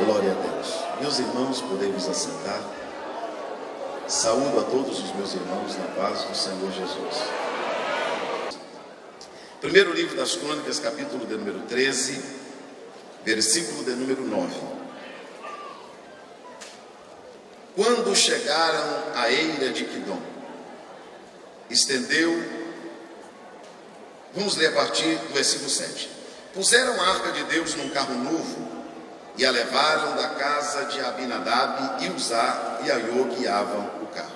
Glória a Deus. Meus irmãos, podemos assentar. Saúdo a todos os meus irmãos na paz do Senhor Jesus. Primeiro livro das Crônicas, capítulo de número 13, versículo de número 9. Quando chegaram à eira de Quidom, vamos ler a partir do versículo 7. Puseram a arca de Deus num carro novo e a levaram da casa de Abinadab, e Uzá e Aiô guiavam o carro.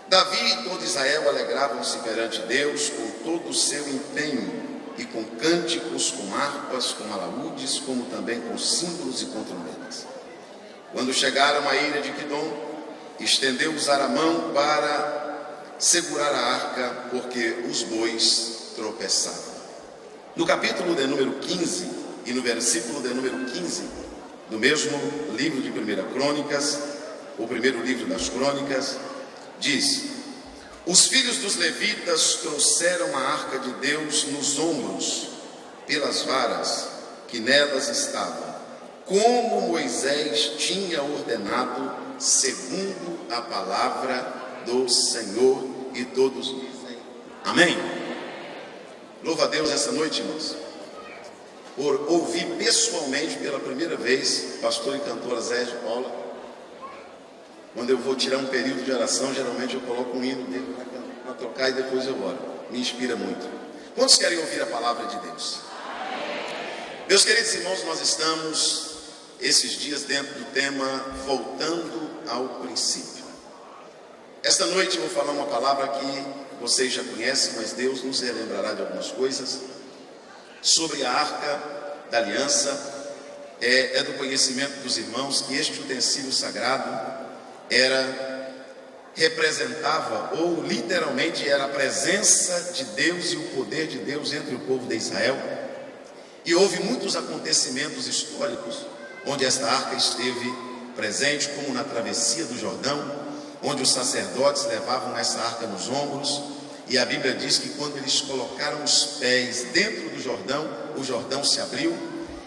Davi e todo Israel alegravam-se perante Deus com todo o seu empenho, e com cânticos, com harpas, com alaúdes, como também com símbolos e com trombetas. Quando chegaram à eira de Quidom, estendeu Uzá a mão para segurar a arca, porque os bois tropeçavam. No capítulo de número 15 e no versículo de número 15, do mesmo livro de 1 Crônicas, o primeiro livro das Crônicas, diz: os filhos dos levitas trouxeram a arca de Deus nos ombros, pelas varas que nelas estavam, como Moisés tinha ordenado, segundo a palavra do Senhor. E todos dizem amém. Louva a Deus essa noite, irmãos, por ouvir pessoalmente pela primeira vez pastor e cantora Zé de Paula. Quando eu vou tirar um período de oração, geralmente eu coloco um hino dele para tocar e depois eu oro. Me inspira muito. Quantos querem ouvir a palavra de Deus? Meus queridos irmãos, nós estamos esses dias dentro do tema voltando ao princípio. Esta noite eu vou falar uma palavra que vocês já conhecem, mas Deus nos relembrará de algumas coisas sobre a arca da aliança. É do conhecimento dos irmãos que este utensílio sagrado representava, ou literalmente era a presença de Deus e o poder de Deus entre o povo de Israel. E houve muitos acontecimentos históricos onde esta arca esteve presente, como na travessia do Jordão, onde os sacerdotes levavam essa arca nos ombros, e a Bíblia diz que quando eles colocaram os pés dentro do Jordão, o Jordão se abriu.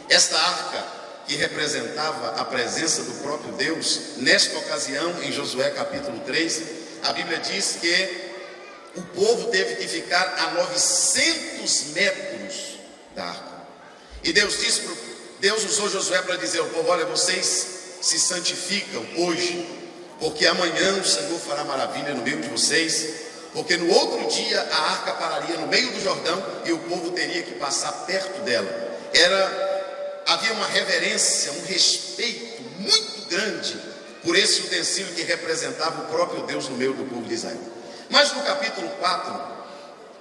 Esta arca, que representava a presença do próprio Deus, nesta ocasião, em Josué capítulo 3, a Bíblia diz que o povo teve que ficar a 900 metros da arca. E Deus usou Josué para dizer ao povo: olha, vocês se santificam hoje, porque amanhã o Senhor fará maravilha no meio de vocês, porque no outro dia a arca pararia no meio do Jordão e o povo teria que passar perto dela. Havia uma reverência, um respeito muito grande por esse utensílio que representava o próprio Deus no meio do povo de Israel. Mas no capítulo 4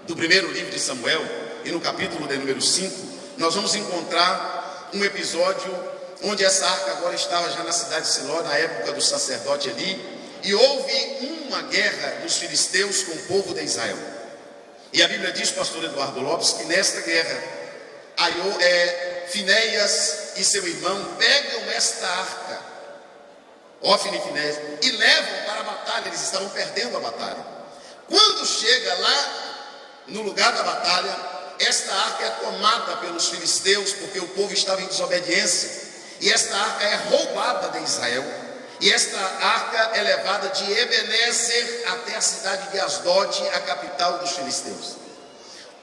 do primeiro livro de Samuel e no capítulo de número 5, nós vamos encontrar um episódio onde essa arca agora estava já na cidade de Siló, na época do sacerdote Eli, e houve uma guerra dos filisteus com o povo de Israel. E a Bíblia diz, pastor Eduardo Lopes, que nesta guerra Finéias e seu irmão pegam esta arca, Hófni e Finéias, e levam para a batalha. Eles estavam perdendo a batalha. Quando chega lá no lugar da batalha, esta arca é tomada pelos filisteus, porque o povo estava em desobediência, e esta arca é roubada de Israel, e esta arca é levada de Ebenezer até a cidade de Asdod, a capital dos filisteus.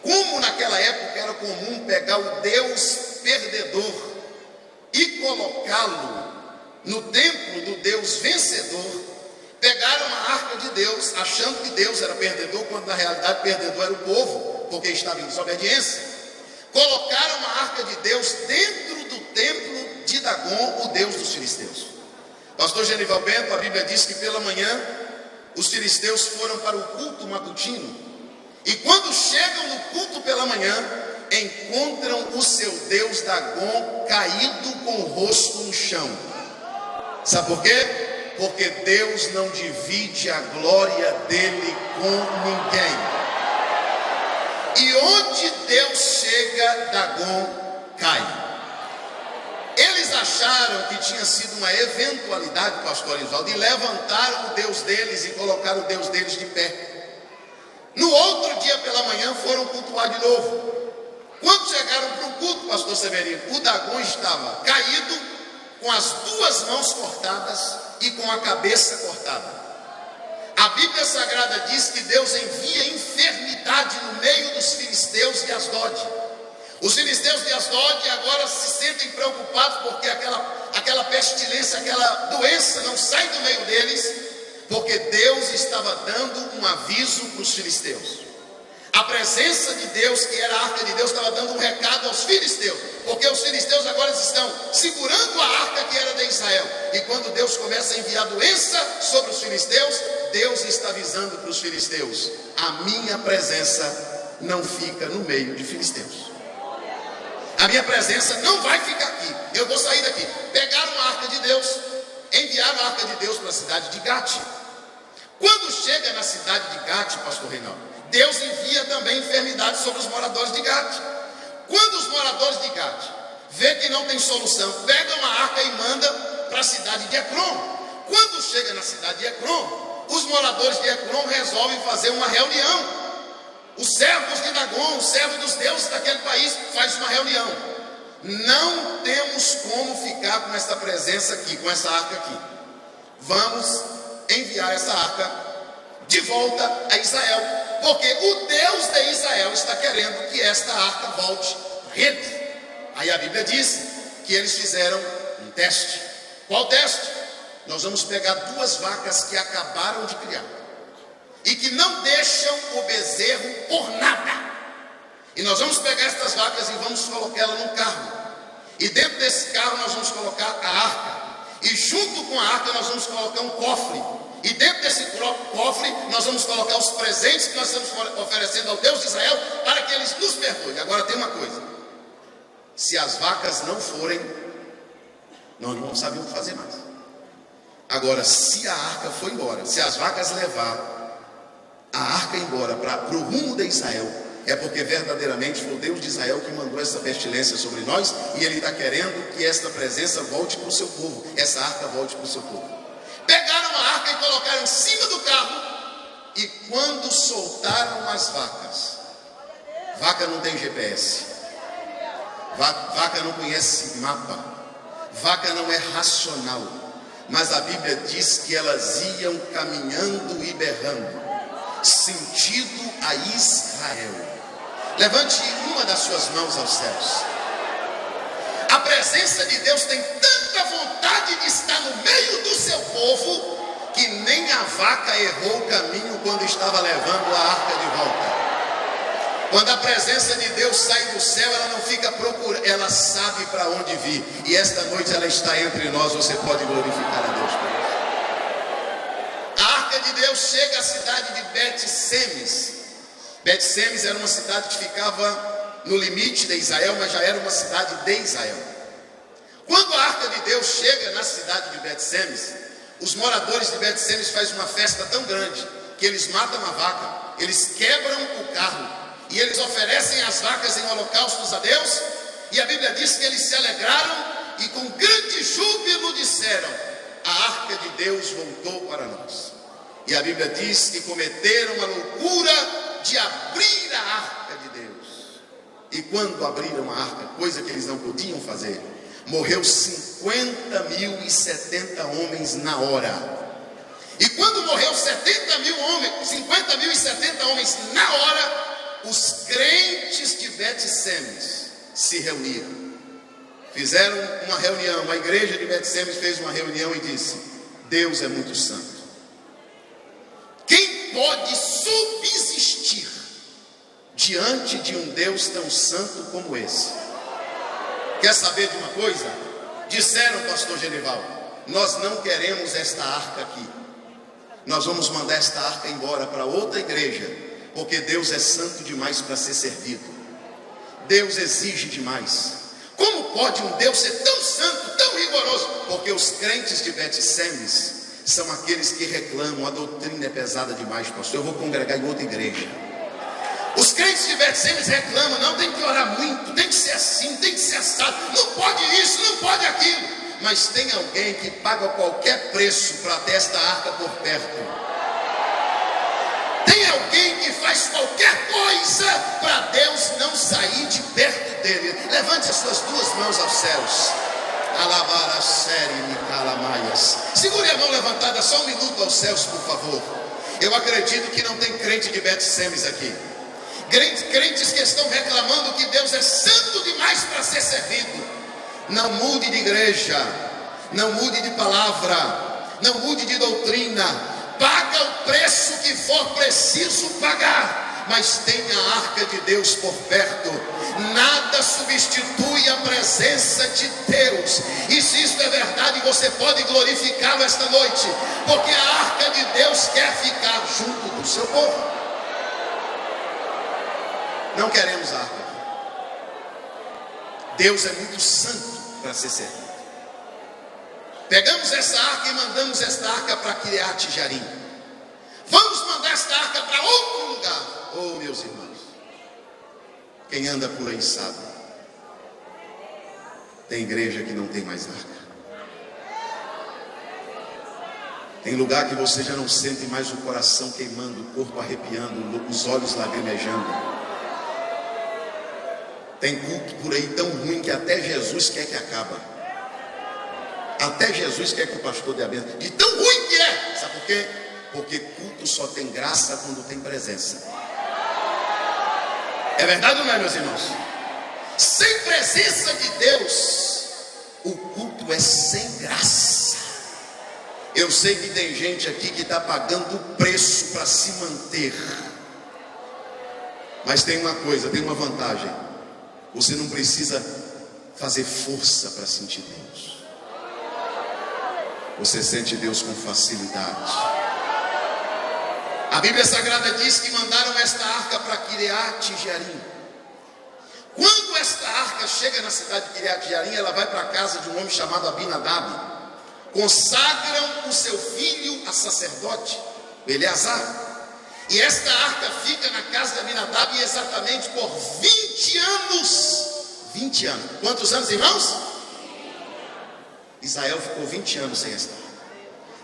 Como naquela época era comum pegar o Deus perdedor e colocá-lo no templo do Deus vencedor, pegaram a arca de Deus, achando que Deus era perdedor, quando na realidade perdedor era o povo, porque estava em desobediência. Colocaram a arca de Deus dentro do templo de Dagom, o Deus dos filisteus. Pastor Genival Bento, a Bíblia diz que pela manhã os filisteus foram para o culto matutino, e quando chegam no culto pela manhã, encontram o seu Deus Dagom caído com o rosto no chão. Sabe por quê? Porque Deus não divide a glória dele com ninguém. E onde Deus chega, Dagom cai. Eles acharam que tinha sido uma eventualidade, pastor Ivaldo, e levantaram o Deus deles e colocaram o Deus deles de pé. No outro dia pela manhã foram cultuar de novo. Quando chegaram para o culto, pastor Severino, o Dagom estava caído, com as duas mãos cortadas e com a cabeça cortada. A Bíblia Sagrada diz que Deus envia enfermidade no meio dos filisteus de Asdod. Os filisteus de Asdod agora se sentem preocupados porque aquela pestilência, aquela doença não sai do meio deles, porque Deus estava dando um aviso para os filisteus. A presença de Deus, que era a arca de Deus, estava dando um recado aos filisteus, porque os filisteus agora estão segurando a arca que era de Israel. E quando Deus começa a enviar doença sobre os filisteus, Deus está avisando para os filisteus: a minha presença não fica no meio de filisteus. A minha presença não vai ficar aqui. Eu vou sair daqui. Pegaram a arca de Deus, enviaram a arca de Deus para a cidade de Gate. Quando chega na cidade de Gate, pastor Reinaldo, Deus envia também enfermidade sobre os moradores de Gate. Quando os moradores de Gate vê que não tem solução, pegam a arca e mandam para a cidade de Ecrom. Quando chega na cidade de Ecrom, os moradores de Ecrom resolvem fazer uma reunião. Os servos de Dagon, os servos dos deuses daquele país, faz uma reunião. Não temos como ficar com essa presença aqui, com essa arca aqui. Vamos enviar essa arca de volta a Israel, porque o Deus de Israel está querendo que esta arca volte rede. Aí a Bíblia diz que eles fizeram um teste. Qual teste? Nós vamos pegar 2 vacas que acabaram de criar e que não deixam o bezerro por nada, e nós vamos pegar estas vacas e vamos colocá-las num carro, e dentro desse carro nós vamos colocar a arca, e junto com a arca nós vamos colocar um cofre, e dentro desse cofre nós vamos colocar os presentes que nós estamos oferecendo ao Deus de Israel, para que eles nos perdoem. Agora tem uma coisa: se as vacas não forem, nós não vamos saber o que fazer mais. Agora, se a arca for embora, se as vacas levar a arca embora para o rumo de Israel, é porque verdadeiramente foi o Deus de Israel que mandou essa pestilência sobre nós, e Ele está querendo que esta presença volte para o seu povo, essa arca volte para o seu povo. Pegaram a arca e colocaram em cima do carro, e quando soltaram as vacas, vaca não tem GPS, vaca não conhece mapa, vaca não é racional, mas a Bíblia diz que elas iam caminhando e berrando, sentido a Israel. Levante uma das suas mãos aos céus. A presença de Deus tem tanta vontade de estar no meio do seu povo, que nem a vaca errou o caminho quando estava levando a arca de volta. Quando a presença de Deus sai do céu, ela não fica procurando, ela sabe para onde vir. E esta noite ela está entre nós. Você pode glorificar a Deus por isso. A arca de Deus chega à cidade de Bet-Semes. Bet-Semes era uma cidade que ficava no limite de Israel, mas já era uma cidade de Israel. Quando a arca de Deus chega na cidade de Bet-Semes, os moradores de Bet-Semes fazem uma festa tão grande que eles matam a vaca, eles quebram o carro e eles oferecem as vacas em holocaustos a Deus. E a Bíblia diz que eles se alegraram e com grande júbilo disseram: a arca de Deus voltou para nós. E a Bíblia diz que cometeram a loucura de abrir a arca de Deus. E quando abriram a arca, coisa que eles não podiam fazer, morreu 50.070 homens na hora. E quando morreu 50.070 homens na hora, os crentes de Bet-Semes se reuniram. Fizeram uma reunião, a igreja de Bet-Semes fez uma reunião e disse: Deus é muito santo. Quem pode subsistir diante de um Deus tão santo como esse? Quer saber de uma coisa? Disseram, pastor Genival: nós não queremos esta arca aqui. Nós vamos mandar esta arca embora para outra igreja, porque Deus é santo demais para ser servido. Deus exige demais. Como pode um Deus ser tão santo, tão rigoroso? Porque os crentes de Bet-Semes são aqueles que reclamam: a doutrina é pesada demais, pastor, eu vou congregar em outra igreja. Os crentes de Bet-Semes reclamam: não, tem que orar muito, tem que ser assim, tem que ser assado, não pode isso, não pode aquilo. Mas tem alguém que paga qualquer preço para ter esta arca por perto. Tem alguém que faz qualquer coisa para Deus não sair de perto dele. Levante as suas 2 mãos aos céus. Alabar a série me calamaias. Segure a mão levantada só um minuto aos céus, por favor. Eu acredito que não tem crente de Bet-Semes aqui. Crentes que estão reclamando que Deus é santo demais para ser servido. Não mude de igreja, não mude de palavra, não mude de doutrina. Paga o preço que for preciso pagar, mas tenha a arca de Deus por perto. Nada substitui a presença de Deus. E se isso é verdade, você pode glorificá-lo esta noite, porque a arca de Deus quer ficar junto do seu povo. Não queremos arca. Deus é muito santo para ser servido. Pegamos essa arca e mandamos esta arca para Kiriat Jearim. Vamos mandar esta arca para outro lugar. Oh, meus irmãos, quem anda por aí sabe, tem igreja que não tem mais arca. Tem lugar que você já não sente mais o coração queimando, o corpo arrepiando, os olhos lagrimejando. Tem culto por aí tão ruim que até Jesus quer que acabe. Até Jesus quer que o pastor dê a benção. De tão ruim que é. Sabe por quê? Porque culto só tem graça quando tem presença. É verdade ou não é, meus irmãos? Sem presença de Deus, o culto é sem graça. Eu sei que tem gente aqui que está pagando o preço para se manter. Mas tem uma coisa, tem uma vantagem. Você não precisa fazer força para sentir Deus. Você sente Deus com facilidade. A Bíblia Sagrada diz que mandaram esta arca para Kiriat Jearim. Quando esta arca chega na cidade de Kiriat Jearim, ela vai para a casa de um homem chamado Abinadab. Consagram o seu filho a sacerdote, Eleazar. E esta arca fica na casa de Abinadab exatamente por 20 anos. 20 anos. Quantos anos, irmãos? Israel ficou 20 anos sem esta arca.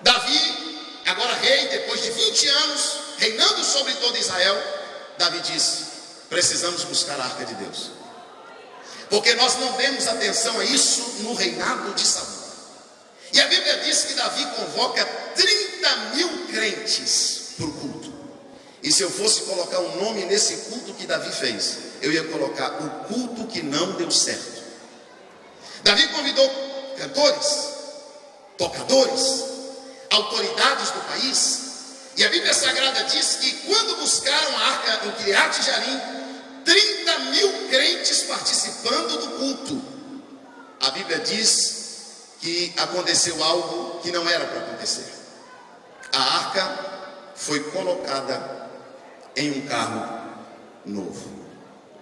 Davi, agora rei, depois de 20 anos, reinando sobre todo Israel, Davi disse: precisamos buscar a arca de Deus. Porque nós não demos atenção a isso no reinado de Saul. E a Bíblia diz que Davi convoca 30.000 crentes para o culto. E se eu fosse colocar um nome nesse culto que Davi fez, eu ia colocar o culto que não deu certo. Davi convidou cantores, tocadores, autoridades do país. E a Bíblia Sagrada diz que quando buscaram a arca em Kiriat Jearim, 30.000 crentes participando do culto. A Bíblia diz que aconteceu algo que não era para acontecer. A arca foi colocada em um carro novo.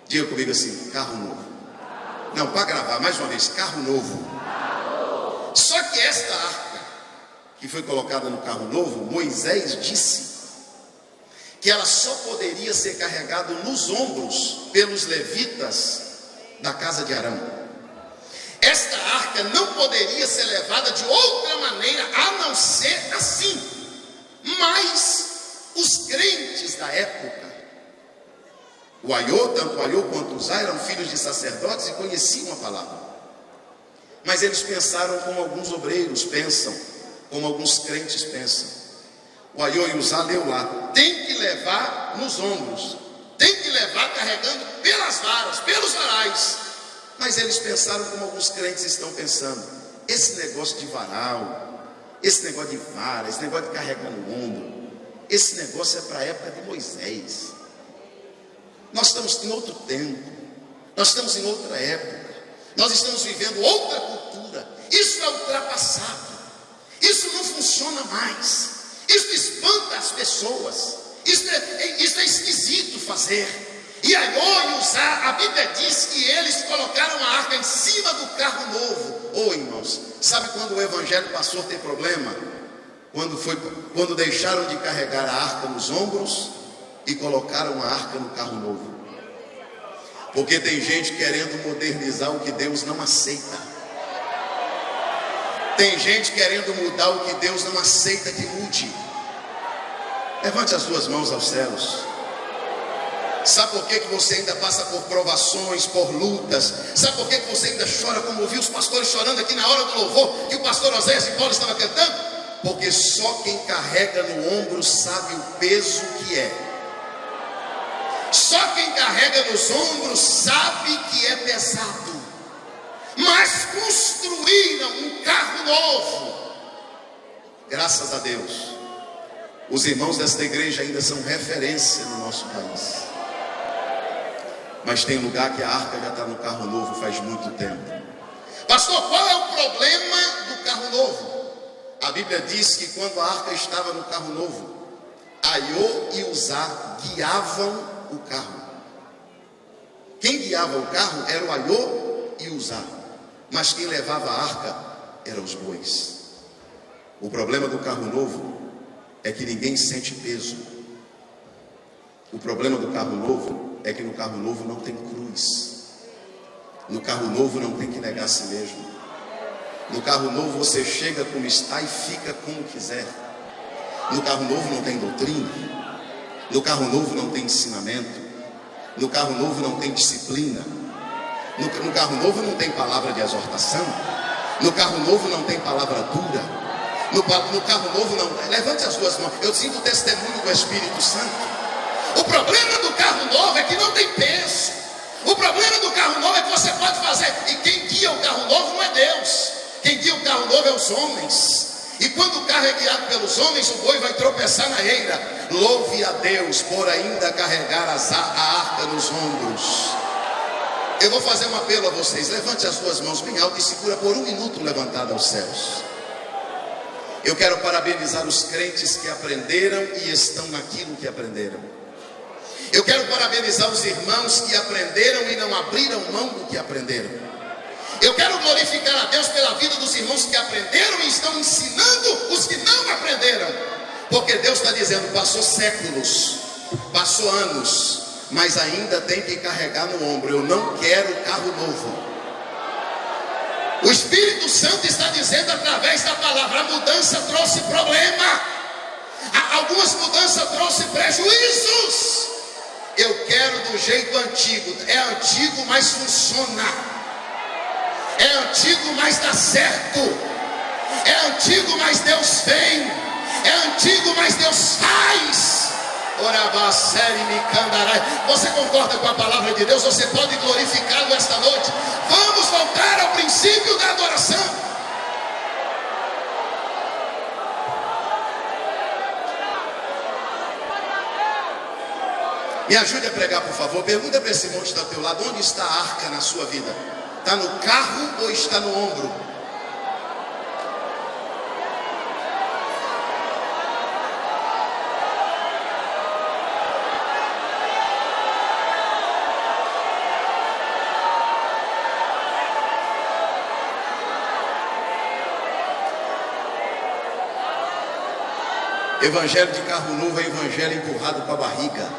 Diga comigo assim: carro novo. Não, para gravar mais uma vez: carro novo. Só que esta arca que foi colocada no carro novo, Moisés disse que ela só poderia ser carregada nos ombros pelos levitas da casa de Arão. Esta arca não poderia ser levada de outra maneira a não ser assim. Mas os crentes da época, o Aiô, tanto o Aiô quanto o Zá, eram filhos de sacerdotes e conheciam a palavra. Mas eles pensaram como alguns obreiros pensam, como alguns crentes pensam. O Aiô e o Zá leu lá: tem que levar nos ombros, tem que levar carregando pelas varas, pelos varais. Mas eles pensaram como alguns crentes estão pensando: esse negócio de varal, esse negócio de vara, esse negócio de carregar no ombro, esse negócio é para a época de Moisés. Nós estamos em outro tempo, nós estamos em outra época, nós estamos vivendo outra cultura. Isso é ultrapassado, isso não funciona mais, isso espanta as pessoas, isso é esquisito fazer. E Aiô e Uzá, a Bíblia diz que eles colocaram a arca em cima do carro novo. Oh, irmãos, sabe quando o evangelho passou a ter problema? Quando deixaram de carregar a arca nos ombros e colocaram a arca no carro novo. Porque tem gente querendo modernizar o que Deus não aceita. Tem gente querendo mudar o que Deus não aceita que mude. Levante as duas mãos aos céus. Sabe por que você ainda passa por provações, por lutas? Sabe por que você ainda chora, como ouvi os pastores chorando aqui na hora do louvor, que o pastor Oséias e Paulo estavam cantando? Porque só quem carrega no ombro sabe o peso que é. Só quem carrega nos ombros sabe que é pesado. Mas construíram um carro novo. Graças a Deus, os irmãos desta igreja ainda são referência no nosso país. Mas tem lugar que a arca já está no carro novo faz muito tempo. Pastor, qual é o problema do carro novo? A Bíblia diz que quando a arca estava no carro novo, Aiô e Uzá guiavam o carro. Quem guiava o carro era o Aiô e Uzá, mas quem levava a arca eram os bois. O problema do carro novo é que ninguém sente peso. O problema do carro novo é que no carro novo não tem cruz. No carro novo não tem que negar a si mesmo. No carro novo você chega como está e fica como quiser. No carro novo não tem doutrina. No carro novo não tem ensinamento. No carro novo não tem disciplina. No carro novo não tem palavra de exortação. No carro novo não tem palavra dura. No carro novo não. Levante as duas mãos. Eu sinto o testemunho do Espírito Santo. O problema do carro novo é que não tem peso. O problema do carro novo é que você pode fazer. E quem guia o carro novo não é Deus. Quem guia o carro novo é os homens. E quando o carro é guiado pelos homens, o boi vai tropeçar na eira. Louve a Deus por ainda carregar a arca nos ombros. Eu vou fazer um apelo a vocês. Levante as duas mãos bem alto e segura por 1 minuto levantada aos céus. Eu quero parabenizar os crentes que aprenderam e estão naquilo que aprenderam. Eu quero parabenizar os irmãos que aprenderam e não abriram mão do que aprenderam. Eu quero glorificar a Deus pela vida dos irmãos que aprenderam e estão ensinando os que não aprenderam. Porque Deus está dizendo, passou séculos, passou anos, mas ainda tem que carregar no ombro. Eu não quero carro novo. O Espírito Santo está dizendo através da palavra, a mudança trouxe problema. Algumas mudanças trouxe prejuízos. Eu quero do jeito antigo. É antigo, mas funciona. É antigo, mas dá certo. É antigo, mas Deus vem. É antigo, mas Deus faz. Você concorda com a palavra de Deus? Você pode glorificá-lo esta noite. Vamos voltar ao princípio da adoração. Me ajude a pregar, por favor. Pergunta para esse irmão que está ao teu lado: onde está a arca na sua vida? Está no carro ou está no ombro? Evangelho de carro novo é evangelho empurrado para a barriga,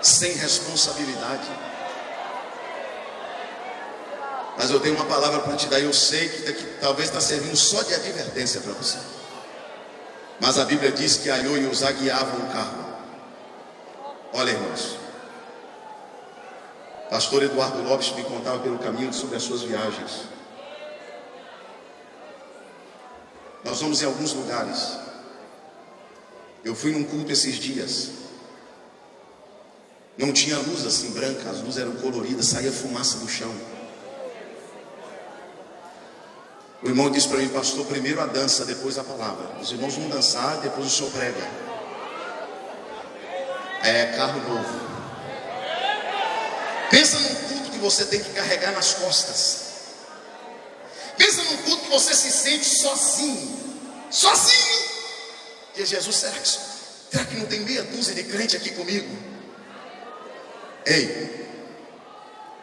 sem responsabilidade. Mas eu tenho uma palavra para te dar. Eu sei que talvez está servindo só de advertência para você. Mas a Bíblia diz que Aiô e Uzá guiavam o carro. Olha, irmãos, pastor Eduardo Lopes me contava pelo caminho sobre as suas viagens. Nós vamos em alguns lugares. Eu fui num culto esses dias. Não tinha luz assim branca, as luzes eram coloridas, saía fumaça do chão. O irmão disse para mim: pastor, primeiro a dança, depois a palavra. Os irmãos vão dançar, depois o senhor prega. É carro novo. Pensa num culto que você tem que carregar nas costas. Pensa num culto que você se sente sozinho. Sozinho. E Jesus, será que não tem meia dúzia de crente aqui comigo? Ei,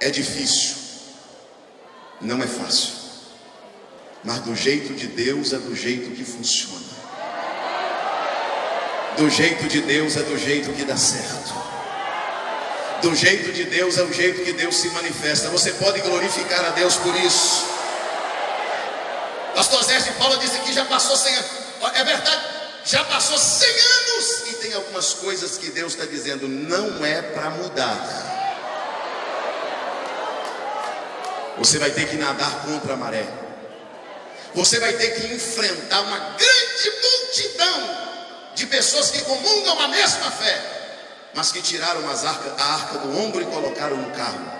é difícil. Não é fácil. Mas do jeito de Deus é do jeito que funciona. Do jeito de Deus é do jeito que dá certo. Do jeito de Deus é o jeito que Deus se manifesta. Você pode glorificar a Deus por isso. Pastor Zé de Paula disse que já passou 100 anos. É verdade, já passou 100 anos e tem algumas coisas que Deus está dizendo, não é para mudar. Você vai ter que nadar contra a maré. Você vai ter que enfrentar uma grande multidão de pessoas que comungam a mesma fé, mas que tiraram a arca do ombro e colocaram no carro.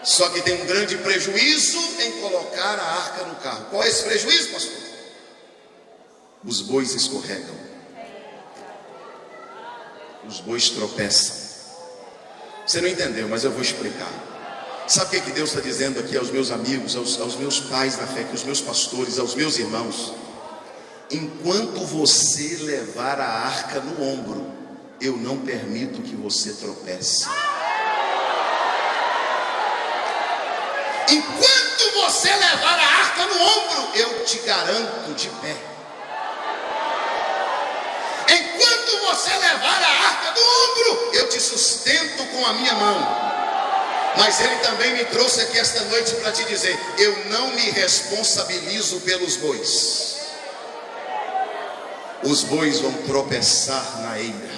Só que tem um grande prejuízo em colocar a arca no carro. Qual é esse prejuízo, pastor? Os bois escorregam. Os bois tropeçam. Você não entendeu, mas eu vou explicar. Sabe o que Deus está dizendo aqui aos meus amigos, aos meus pais na fé, aos meus pastores, aos meus irmãos? Enquanto você levar a arca no ombro, eu não permito que você tropece. Enquanto você levar a arca no ombro, eu te garanto de pé. Enquanto você levar a arca no ombro, eu te sustento com a minha mão. Mas Ele também me trouxe aqui esta noite para te dizer, eu não me responsabilizo pelos bois. Os bois vão tropeçar na eira.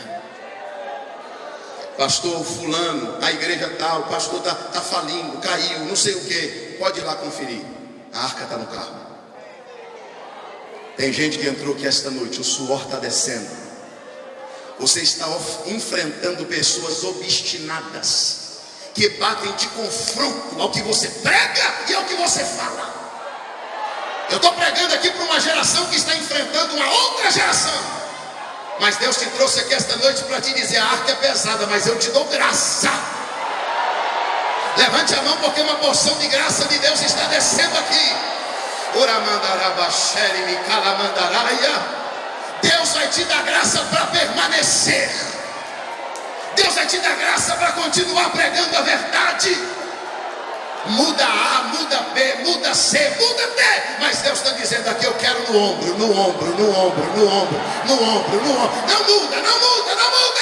Pastor fulano, a igreja tal, o pastor está falindo, caiu, não sei o que. Pode ir lá conferir. A arca está no carro. Tem gente que entrou aqui esta noite, o suor está descendo. Você está enfrentando pessoas obstinadas, que batem de confronto ao que você prega e ao que você fala. Eu estou pregando aqui para uma geração que está enfrentando uma outra geração. Mas Deus te trouxe aqui esta noite para te dizer, a arca é pesada, mas eu te dou graça. Levante a mão, porque uma porção de graça de Deus está descendo aqui. Deus vai te dar graça para permanecer. Deus vai te dar graça para continuar pregando a verdade. Muda A, muda B, muda C, muda D. Mas Deus está dizendo aqui, eu quero no ombro, no ombro, no ombro, no ombro, no ombro, no ombro. Não muda, não muda, não muda.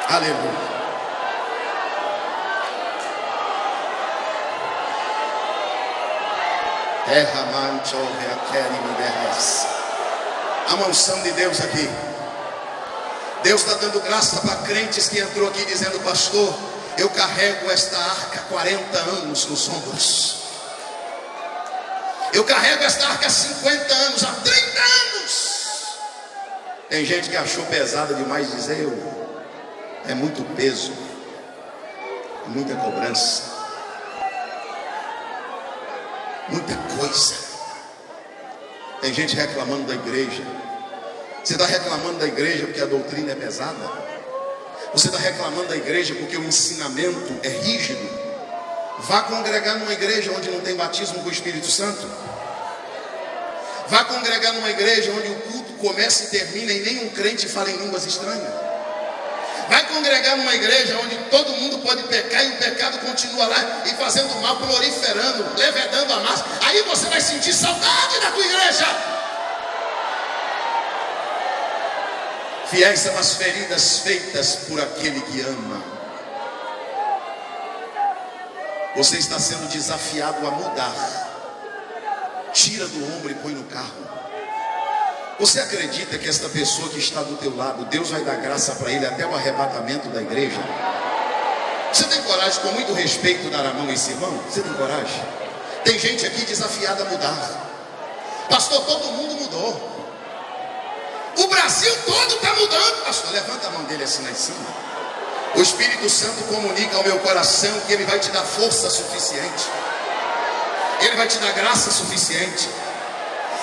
Aleluia. A unção de Deus aqui. Deus está dando graça para crentes que entrou aqui dizendo, pastor, eu carrego esta arca há 40 anos nos ombros. Eu carrego esta arca há 50 anos, há 30 anos. Tem gente que achou pesada demais dizer, é muito peso, muita cobrança, muita coisa. Tem gente reclamando da igreja. Você está reclamando da igreja porque a doutrina é pesada? Você está reclamando da igreja porque o ensinamento é rígido? Vá congregar numa igreja onde não tem batismo com o Espírito Santo. Vá congregar numa igreja onde o culto começa e termina e nenhum crente fala em línguas estranhas. Vai congregar numa igreja onde todo mundo pode pecar e o pecado continua lá e fazendo mal, proliferando, levedando a massa. Aí você vai sentir saudade da tua igreja. Fiéis são as feridas feitas por aquele que ama. Você está sendo desafiado a mudar. Tira do ombro e põe no carro. Você acredita que esta pessoa que está do teu lado, Deus vai dar graça para ele até o arrebatamento da igreja? Você tem coragem, com muito respeito, dar a mão a esse irmão? Você tem coragem? Tem gente aqui desafiada a mudar. Pastor, todo mundo mudou. O Brasil todo está mudando. Pastor, levanta a mão dele assim lá em cima. O Espírito Santo comunica ao meu coração que Ele vai te dar força suficiente. Ele vai te dar graça suficiente.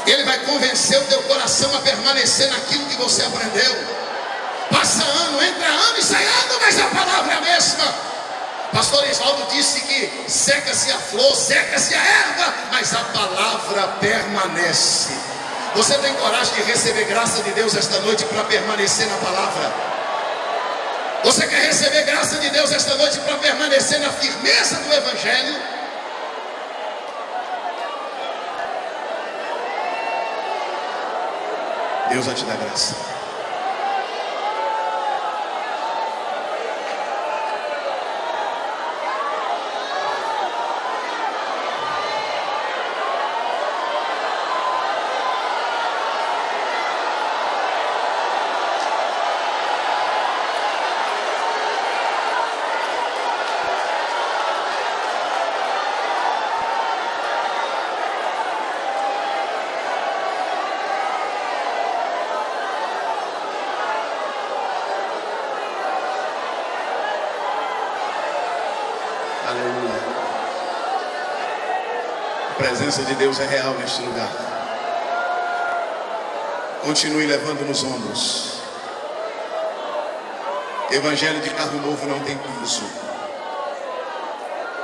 Ele vai convencer o teu coração a permanecer naquilo que você aprendeu. Passa ano, entra ano e sai ano, mas a palavra é a mesma. Pastor Esvaldo disse que seca-se a flor, seca-se a erva, mas a palavra permanece. Você tem coragem de receber graça de Deus esta noite para permanecer na palavra? Você quer receber graça de Deus esta noite para permanecer na firmeza do Evangelho? Deus vai te dar graça. A presença de Deus é real neste lugar. Continue levando nos ombros. Evangelho de carro novo não tem piso.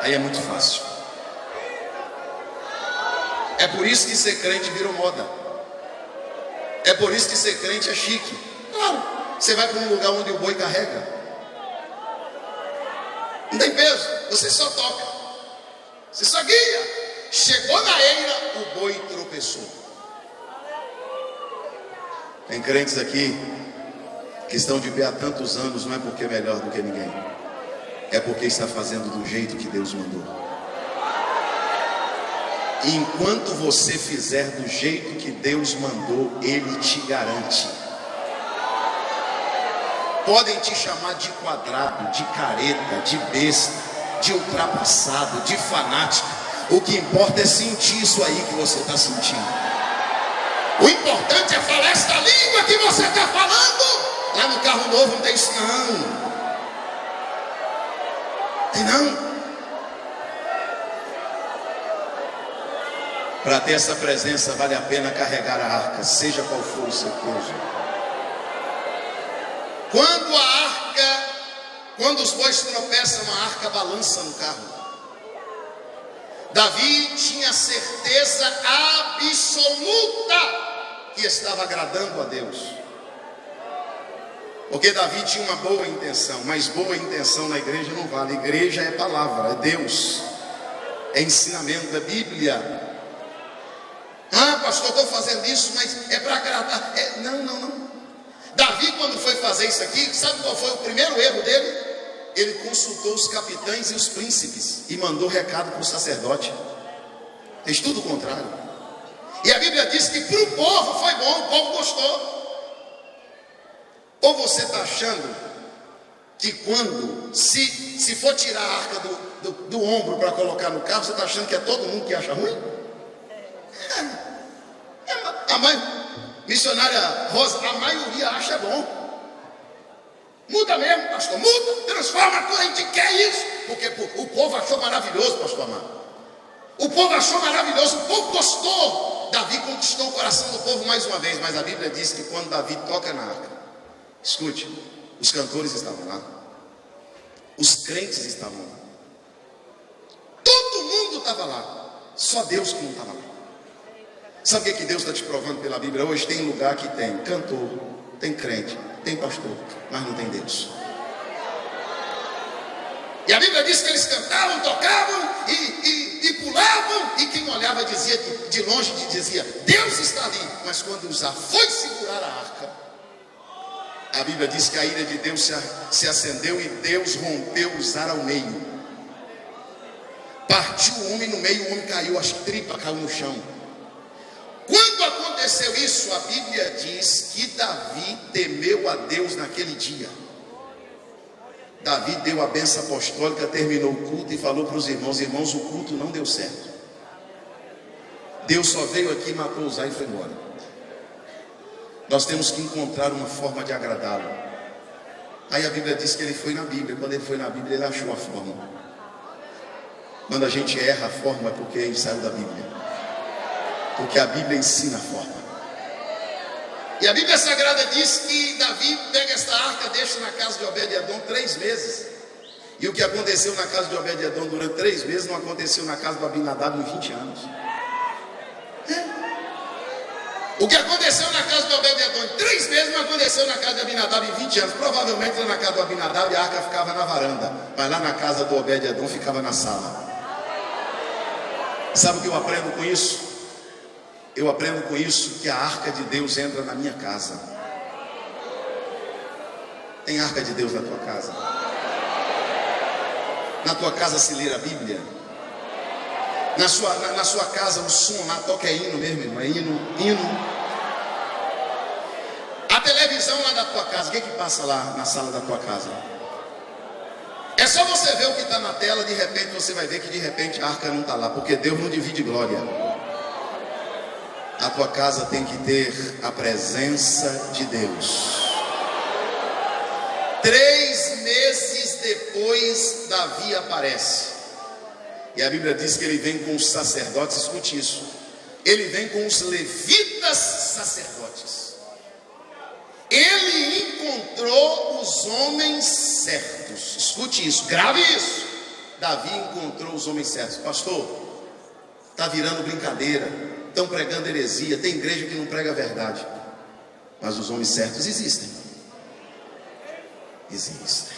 Aí é muito fácil. É por isso que ser crente virou moda. É por isso que ser crente é chique. Claro, você vai para um lugar onde o boi carrega. Não tem peso, você só toca. Você só guia. Chegou na eira, o boi tropeçou. Tem crentes aqui que estão de pé há tantos anos, não é porque é melhor do que ninguém, é porque está fazendo do jeito que Deus mandou. E enquanto você fizer do jeito que Deus mandou, Ele te garante. Podem te chamar de quadrado, de careta, de besta, de ultrapassado, de fanático. O que importa é sentir isso aí que você está sentindo. O importante é falar esta língua que você está falando. Lá no carro novo não tem isso não. Tem não. Para ter essa presença vale a pena carregar a arca, seja qual for o seu peso. Quando os bois tropeçam, a arca balança no carro. Davi tinha certeza absoluta que estava agradando a Deus. Porque Davi tinha uma boa intenção, mas boa intenção na igreja não vale. Igreja é palavra, é Deus, é ensinamento, é Bíblia. Ah, pastor, estou fazendo isso, mas é para agradar. Não. Davi, quando foi fazer isso aqui, sabe qual foi o primeiro erro dele? Ele consultou os capitães e os príncipes e mandou recado para o sacerdote. Fez tudo o contrário. E a Bíblia diz que para o povo foi bom, o povo gostou. Ou você está achando que quando, se for tirar a arca do ombro para colocar no carro, você está achando que é todo mundo que acha ruim? A mãe, missionária Rosa, a maioria acha bom. Muda mesmo, pastor, muda, transforma tudo, a gente quer isso. Porque o povo achou maravilhoso, pastor amado. O povo achou maravilhoso, o povo gostou. Davi conquistou o coração do povo mais uma vez. Mas a Bíblia diz que quando Davi toca na arca, escute, os cantores estavam lá, os crentes estavam lá, todo mundo estava lá, só Deus que não estava lá. Sabe o que Deus está te provando pela Bíblia? Hoje tem lugar que tem cantor, tem crente, tem pastor, mas não tem Deus. E a Bíblia diz que eles cantavam, tocavam e pulavam, e quem olhava dizia de longe, dizia, Deus está ali. Mas quando Uzá foi segurar a arca, a Bíblia diz que a ira de Deus se acendeu e Deus rompeu Uzá ao meio. Partiu o homem no meio, o homem caiu, as tripas caiu no chão. Quando aconteceu isso, a Bíblia diz que Davi temeu a Deus naquele dia. Davi deu a bênção apostólica, terminou o culto e falou para os irmãos, o culto não deu certo. Deus só veio aqui, matou Uzá e foi embora. Nós temos que encontrar uma forma de agradá-lo. Aí a Bíblia diz que ele foi na Bíblia. Quando ele foi na Bíblia, ele achou a forma. Quando a gente erra a forma é porque ele saiu da Bíblia. Porque a Bíblia ensina a forma. E a Bíblia Sagrada diz que Davi pega esta arca, deixa na casa de Obed-Edom 3 meses. E o que aconteceu na casa de Obed-Edom durante 3 meses não aconteceu na casa do Abinadab em 20 anos. O que aconteceu na casa do Obed-Edom em 3 meses não aconteceu na casa de Abinadab em 20 anos. Provavelmente lá na casa do Abinadab a arca ficava na varanda, mas lá na casa do Obed-Edom ficava na sala. Sabe o que eu aprendo com isso? Eu aprendo com isso que a arca de Deus entra na minha casa. Tem arca de Deus na tua casa? Na tua casa se lê a Bíblia? Na sua casa o som lá toca é hino mesmo, irmão? É hino. A televisão lá da tua casa, o que passa lá na sala da tua casa? É só você ver o que está na tela, de repente você vai ver que de repente a arca não está lá, porque Deus não divide glória. A tua casa tem que ter a presença de Deus. 3 meses depois, Davi aparece. E a Bíblia diz que ele vem com os sacerdotes, escute isso. Ele vem com os levitas sacerdotes. Ele encontrou os homens certos. Escute isso, grave isso. Davi encontrou os homens certos. Pastor, está virando brincadeira, estão pregando heresia, tem igreja que não prega a verdade. Mas os homens certos existem. Existem.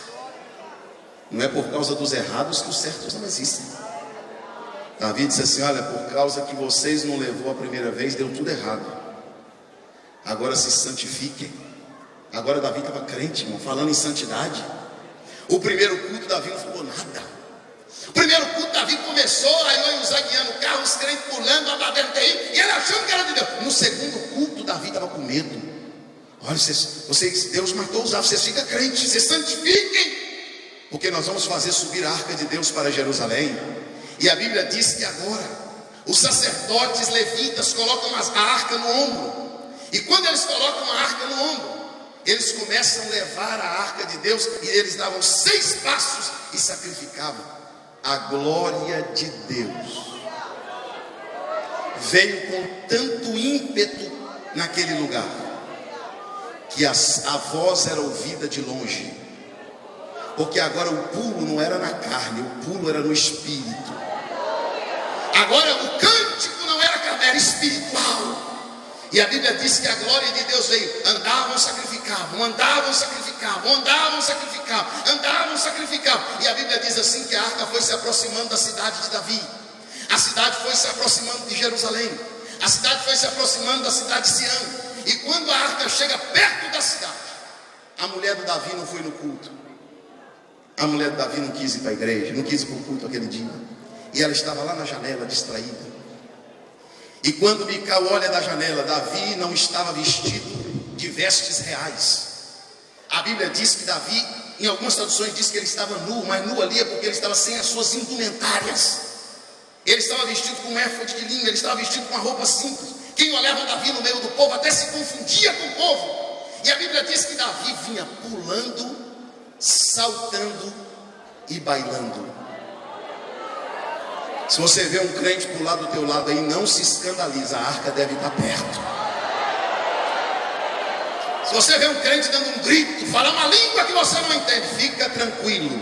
Não é por causa dos errados que os certos não existem. Davi disse assim: olha, por causa que vocês não levou a primeira vez, deu tudo errado. Agora se santifiquem. Agora Davi estava crente, irmão, falando em santidade. O primeiro culto Davi não falou nada. O primeiro culto Davi começou, aí eu e o Zé guiando o carro, os crentes pulando, abatendo TI, e ele achando que era de Deus. No segundo culto Davi estava com medo. Olha, vocês, Deus matou os avos, vocês ficam crentes, vocês santifiquem, porque nós vamos fazer subir a arca de Deus para Jerusalém. E a Bíblia diz que agora os sacerdotes levitas colocam a arca no ombro. E quando eles colocam a arca no ombro, eles começam a levar a arca de Deus, e eles davam 6 passos e sacrificavam. A glória de Deus veio com tanto ímpeto naquele lugar, que a voz era ouvida de longe. Porque agora o pulo não era na carne, o pulo era no espírito. Agora o cântico não era carne, era espiritual. E a Bíblia diz que a glória de Deus veio. Andavam, sacrificavam, andavam, sacrificavam, andavam, sacrificavam, andavam, sacrificavam. E a Bíblia diz assim que a arca foi se aproximando da cidade de Davi. A cidade foi se aproximando de Jerusalém. A cidade foi se aproximando da cidade de Sião. E quando a arca chega perto da cidade, a mulher do Davi não foi no culto. A mulher do Davi não quis ir para a igreja, não quis ir para o culto aquele dia. E ela estava lá na janela, distraída. E quando Mical olha da janela, Davi não estava vestido de vestes reais. A Bíblia diz que Davi, em algumas traduções diz que ele estava nu, mas nu ali é porque ele estava sem as suas indumentárias. Ele estava vestido com um éfode de linho, ele estava vestido com uma roupa simples. Quem olhava Davi no meio do povo até se confundia com o povo. E a Bíblia diz que Davi vinha pulando, saltando e bailando. Se você vê um crente pular do teu lado aí, não se escandaliza, a arca deve estar perto. Se você vê um crente dando um grito, falar uma língua que você não entende, fica tranquilo.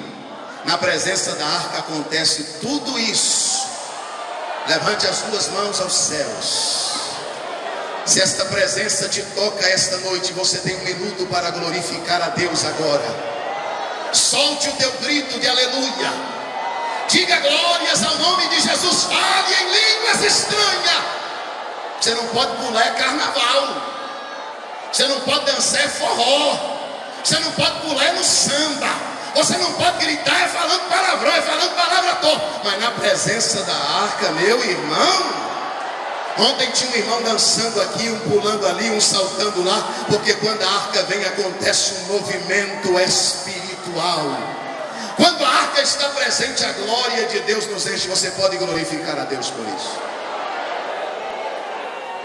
Na presença da arca acontece tudo isso. Levante as duas mãos aos céus. Se esta presença te toca esta noite, você tem 1 minuto para glorificar a Deus agora. Solte o teu grito de aleluia. Diga glórias ao nome de Jesus. Fale em línguas estranhas. Você não pode pular, é carnaval. Você não pode dançar, é forró. Você não pode pular, é no samba. Você não pode gritar, é falando palavrão, é falando palavra torta. Mas na presença da arca, meu irmão, ontem tinha um irmão dançando aqui, um pulando ali, um saltando lá. Porque quando a arca vem, acontece um movimento espiritual. Quando a arca está presente, a glória de Deus nos enche. Você pode glorificar a Deus por isso.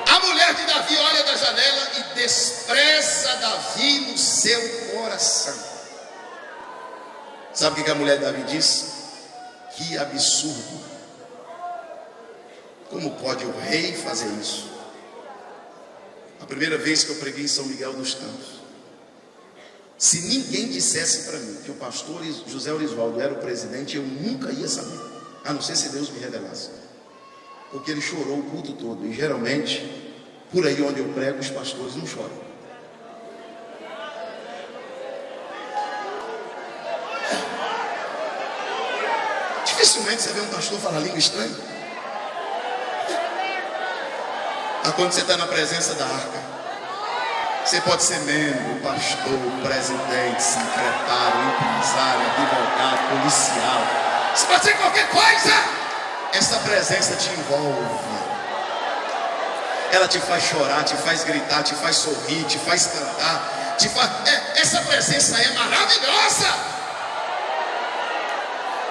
A mulher de Davi olha da janela e despreza Davi no seu coração. Sabe o que a mulher de Davi diz? Que absurdo. Como pode o rei fazer isso? A primeira vez que eu preguei em São Miguel dos Campos, se ninguém dissesse para mim que o pastor José Orisvaldo era o presidente, eu nunca ia saber, a não ser se Deus me revelasse. Porque ele chorou o culto todo. E geralmente, por aí onde eu prego, os pastores não choram. Dificilmente você vê um pastor falar língua estranha. Mas quando você está na presença da arca, você pode ser membro, pastor, presidente, secretário, empresário, advogado, policial. Você pode ser qualquer coisa. Essa presença te envolve. Ela te faz chorar, te faz gritar, te faz sorrir, te faz cantar. Essa presença é maravilhosa.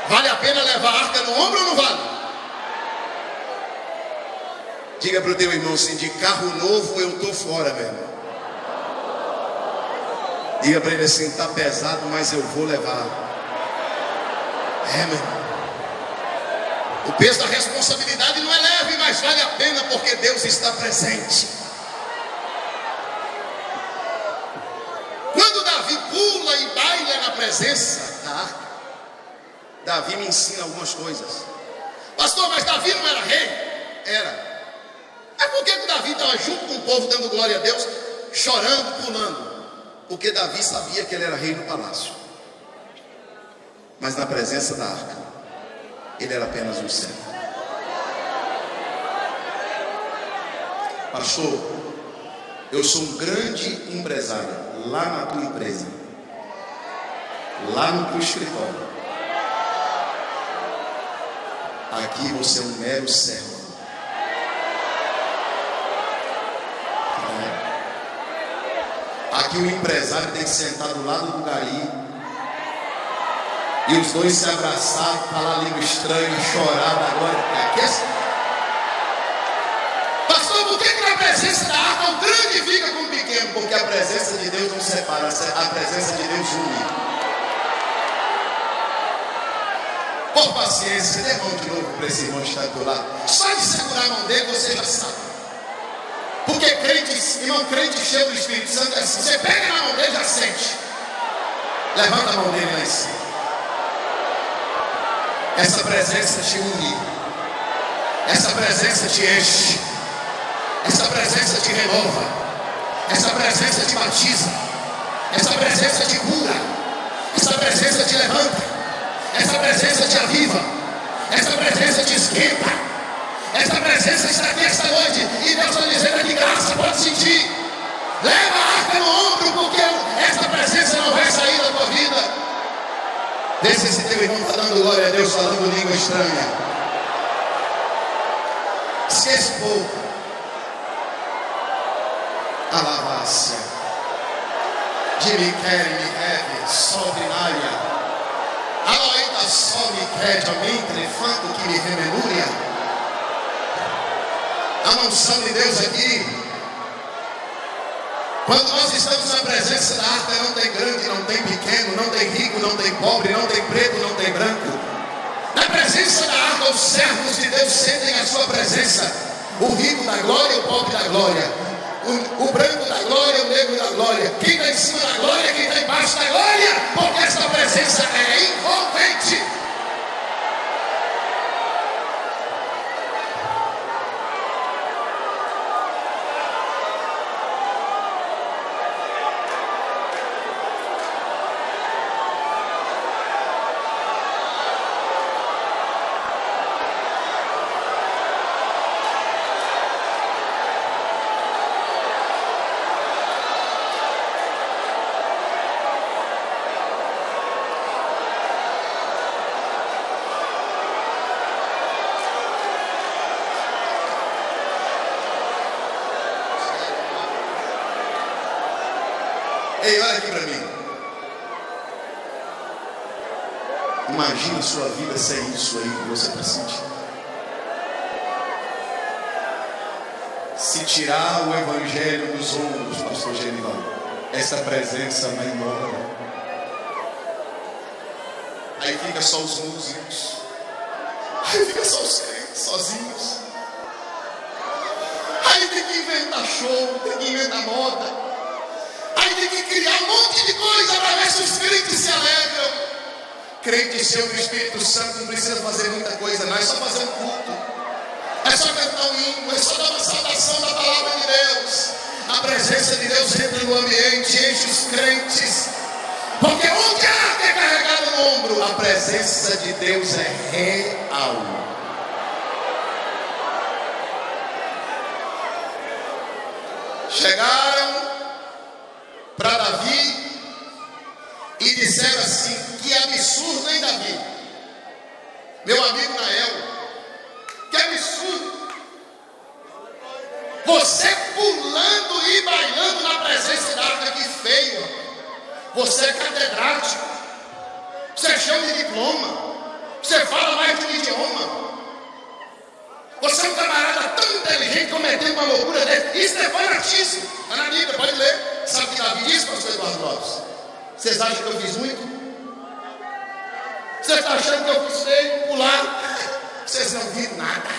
Vale a pena levar a arca no ombro ou não vale? Diga para o teu irmão assim: de carro novo eu estou fora, meu irmão. Diga para ele assim: está pesado, mas eu vou levar. É, meu irmão. O peso da responsabilidade não é leve, mas vale a pena porque Deus está presente. Quando Davi pula e baila na presença da arca, Davi me ensina algumas coisas. Pastor, mas Davi não era rei? Era. Mas por que Davi estava junto com o povo dando glória a Deus, chorando, pulando? Porque Davi sabia que ele era rei do palácio. Mas na presença da arca, ele era apenas um servo. Pastor, eu sou um grande empresário lá na tua empresa, lá no teu escritório. Aqui você é um mero servo. Aqui o empresário tem que sentar do lado do gari e os dois se abraçar, falar língua estranha, chorar da glória. Aqui é assim. Pastor, por que na presença da arca o grande fica com o pequeno? Porque a presença de Deus não separa, a presença de Deus une. Por paciência, dê mão de novo para esse irmão que está do teu lado. Só de segurar a mão dele você já sabe. Porque crente, irmão, crente cheio do Espírito Santo é assim. Você pega na mão dele, já sente. Levanta a mão dele lá em cima. Essa presença te une. Essa presença te enche. Essa presença te renova. Essa presença te batiza. Essa presença te cura. Essa presença te levanta. Essa presença te aviva. Essa presença te esquenta. Essa presença está aqui esta noite. E Deus está dizendo aqui, graça, pode sentir. Leva a arca no ombro, porque essa presença não vai sair da tua vida. Vê se esse teu irmão está dando glória a Deus, falando língua estranha. Se expor. Alavácia. De me quer, me deve, sobrinária. Aloída só me quer, mentre fanto que me remenúria. A unção de Deus aqui. Quando nós estamos na presença da arca, não tem grande, não tem pequeno, não tem rico, não tem pobre, não tem preto, não tem branco. Na presença da arca, os servos de Deus sentem a sua presença. O rico da glória, o pobre da glória. O branco da glória, o negro da glória. Quem está em cima da glória, quem está embaixo da glória. Porque essa presença é envolvente. Ei, olha aqui para mim. Imagine sua vida sem isso aí que você está sentindo. Se tirar o evangelho dos ombros, pastor Genival, essa presença vai embora. Aí fica só os músicos. Aí fica só os crentes sozinhos. Aí tem que inventar show, tem que inventar moda. Aí tem que criar um monte de coisa para ver se os crentes se alegram. Crente cheio do Espírito Santo não precisa fazer muita coisa, não. É só fazer um culto. É só cantar um hino. É só dar uma saudação da palavra de Deus. A presença de Deus entra no ambiente, enche os crentes. Porque onde a arca é carregada no ombro, a presença de Deus é real. Chegaram para Davi e disseram assim: que absurdo, hein, Davi? Meu amigo Nael, que absurdo. Você pulando e bailando na presença da arca, que feio. Você é catedrático. Você é cheio de diploma. Você fala mais de um idioma. Você é um camarada tão inteligente cometendo uma loucura dessa. Isso é fanatismo. Está na Bíblia, pode ler. Sabe o que Davi disse, pastor Eduardo Lopes? Vocês acham que eu fiz muito? Você está achando que eu fiz feio, pular? Vocês não viram nada.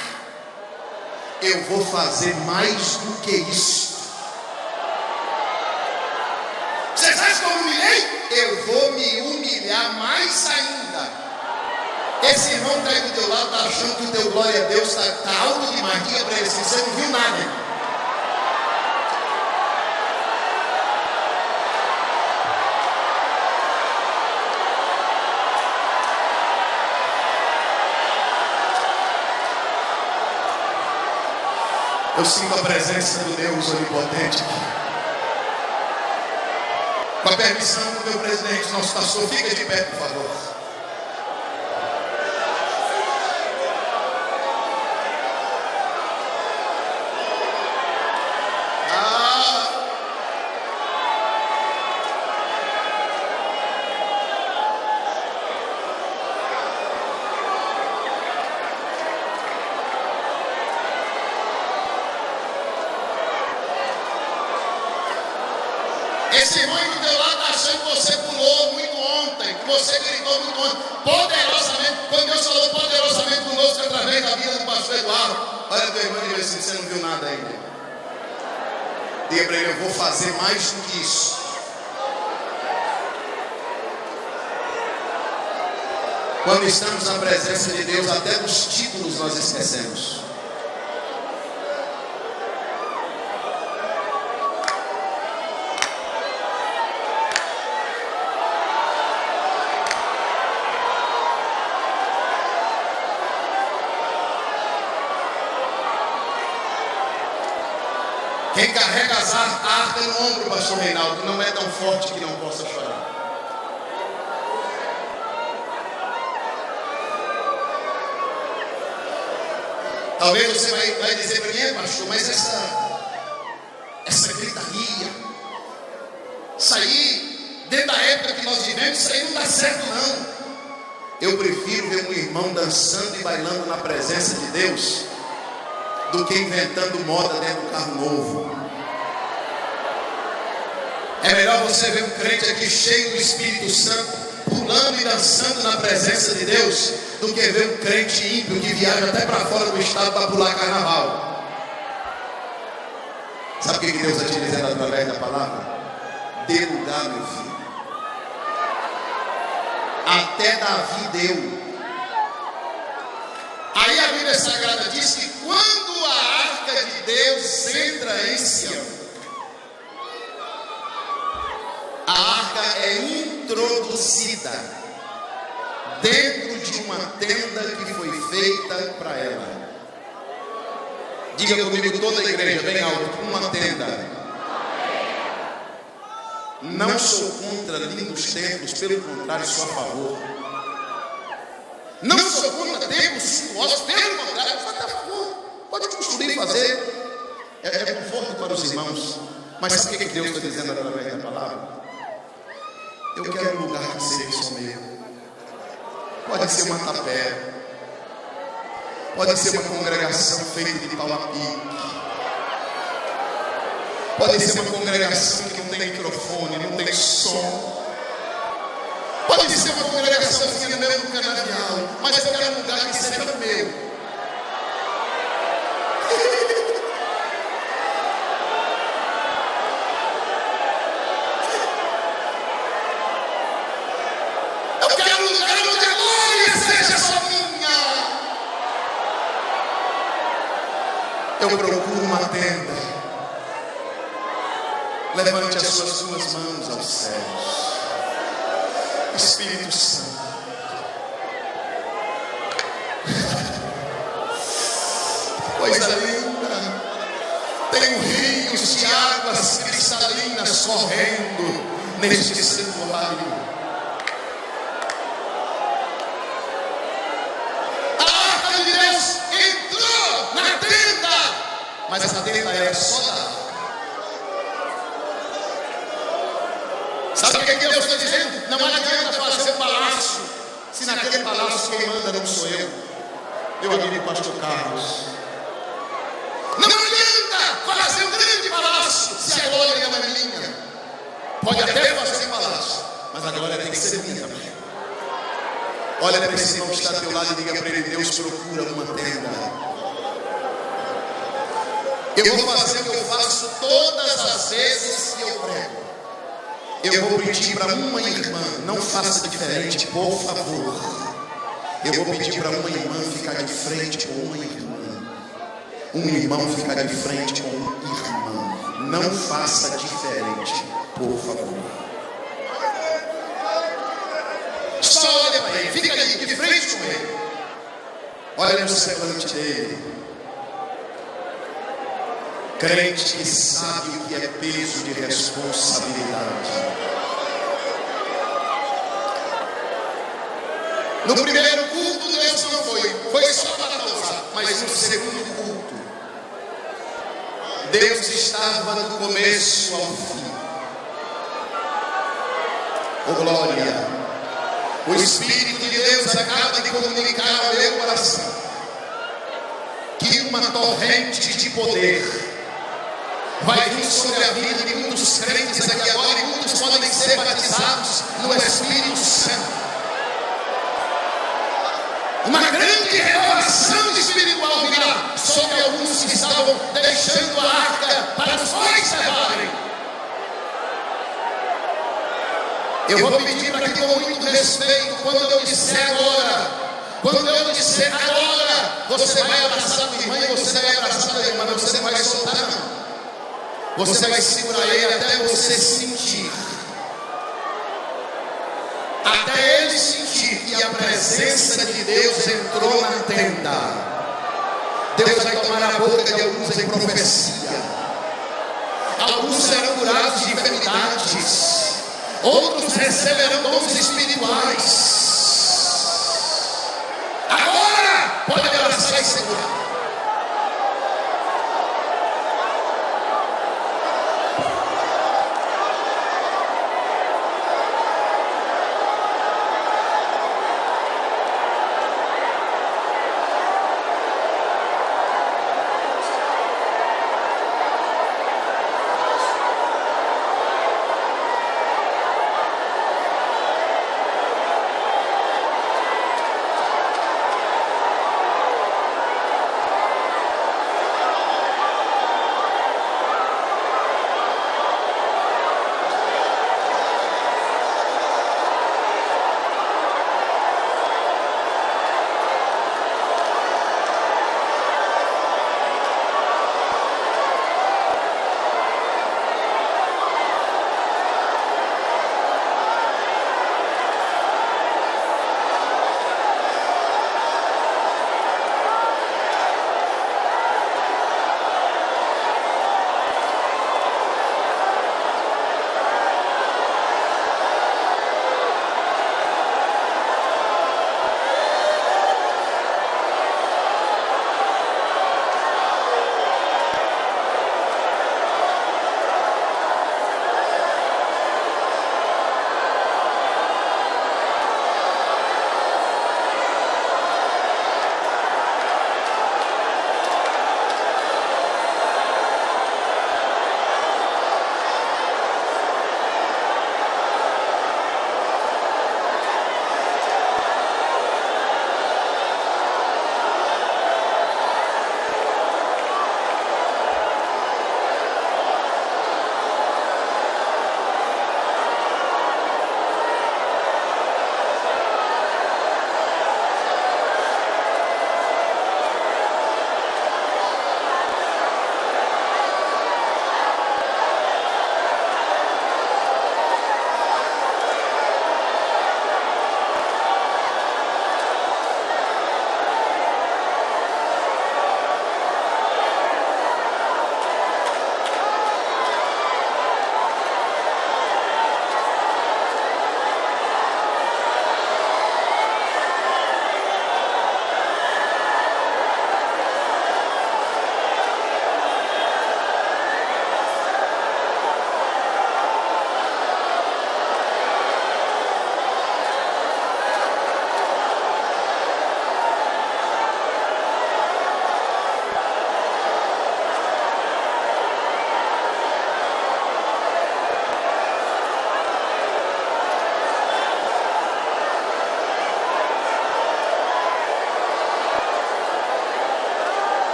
Eu vou fazer mais do que isso. Vocês acham que eu humilhei? Eu vou me humilhar mais ainda. Esse irmão que está aí do teu lado está achando que o teu glória a Deus está alto demais. Diga para ele assim: você não viu nada, irmão. Eu sinto a presença do Deus onipotente. Com a permissão do meu presidente, nosso pastor, fica de pé, por favor. Esse irmão do teu lado está achando que você pulou muito ontem, que você gritou muito ontem, poderosamente, quando Deus falou poderosamente conosco através da vida do pastor Eduardo. Olha teu irmão e diga assim: você não viu nada ainda. Diga para ele: eu vou fazer mais do que isso. Quando estamos na presença de Deus, até dos títulos nós esquecemos. Quem carrega as arcas no ombro, pastor Reinaldo, não é tão forte que não possa chorar. Talvez você vai dizer para mim: pastor, mas essa gritaria, isso aí, dentro da época que nós vivemos, isso aí não dá certo não. Eu prefiro ver um irmão dançando e bailando na presença de Deus do que inventando moda dentro do carro novo. É melhor você ver um crente aqui cheio do Espírito Santo, pulando e dançando na presença de Deus, do que ver um crente ímpio que viaja até para fora do estado para pular carnaval. Sabe o que Deus está te dizendo através da palavra? Dê lugar, meu filho. Até Davi deu. Aí a Bíblia Sagrada diz que quando a arca de Deus entra em Sião, a arca é introduzida dentro de uma tenda que foi feita para ela. Diga comigo, toda a igreja, bem alto: uma tenda. Não sou contra lindos templos, pelo contrário, sou a favor. Não sou contra templos suntuosos, pelo contrário, sou a favor. Pode construir e fazer, é conforto para os irmãos. Mas sabe o que Deus está dizendo através da palavra? Eu quero um lugar que seja só meu. Pode ser uma tapera, pode ser uma congregação feita de pau a pique, pode ser uma congregação que não tem microfone, não tem som, pode ser uma congregação que no meio do canavial, mas eu quero um lugar que seja meu. Eu procuro uma tenda. Levante as suas duas mãos aos céus. Espírito Santo, coisa linda. Tem rios de águas cristalinas correndo neste santuário. Mas essa tenda era só da arca. Sabe o que Deus está dizendo? Não adianta fazer um palácio se naquele palácio quem manda não sou eu, meu amigo pastor Carlos. Não adianta fazer um grande palácio se a glória não é minha. Pode até fazer um palácio, mas a glória tem que ser minha também. Olha para esse irmão que está ao teu lado e diga para ele: Deus procura uma tenda. Eu vou fazer o que eu faço todas as vezes que eu prego. Eu vou pedir para uma irmã: não faça diferente, por favor. Eu vou pedir para uma irmã ficar de frente com uma irmã. Um irmão ficar de frente com um irmão. Não faça diferente, por favor. Só olha para ele, fica ali de frente com ele. Olha no semblante dele. Crente que sabe o que é peso de responsabilidade. No primeiro culto Deus não foi só para usar, mas no segundo culto Deus estava do começo ao fim. Oh glória! O Espírito de Deus acaba de comunicar ao meu coração que uma torrente de poder vai vir sobre a vida de muitos crentes aqui agora, e muitos podem ser batizados no Espírito Santo. Uma grande revelação espiritual virá sobre alguns que estavam deixando a arca para os bois levarem. Eu vou pedir para que, com muito respeito, quando eu disser agora, você vai abraçar a irmã e você vai abraçar a irmã, você não vai soltar não. Você vai segurar ele até você sentir. Até ele sentir que a presença de Deus entrou na tenda. Deus vai tomar a boca de alguns em profecia. Alguns serão curados de enfermidades. Outros receberão dons espirituais.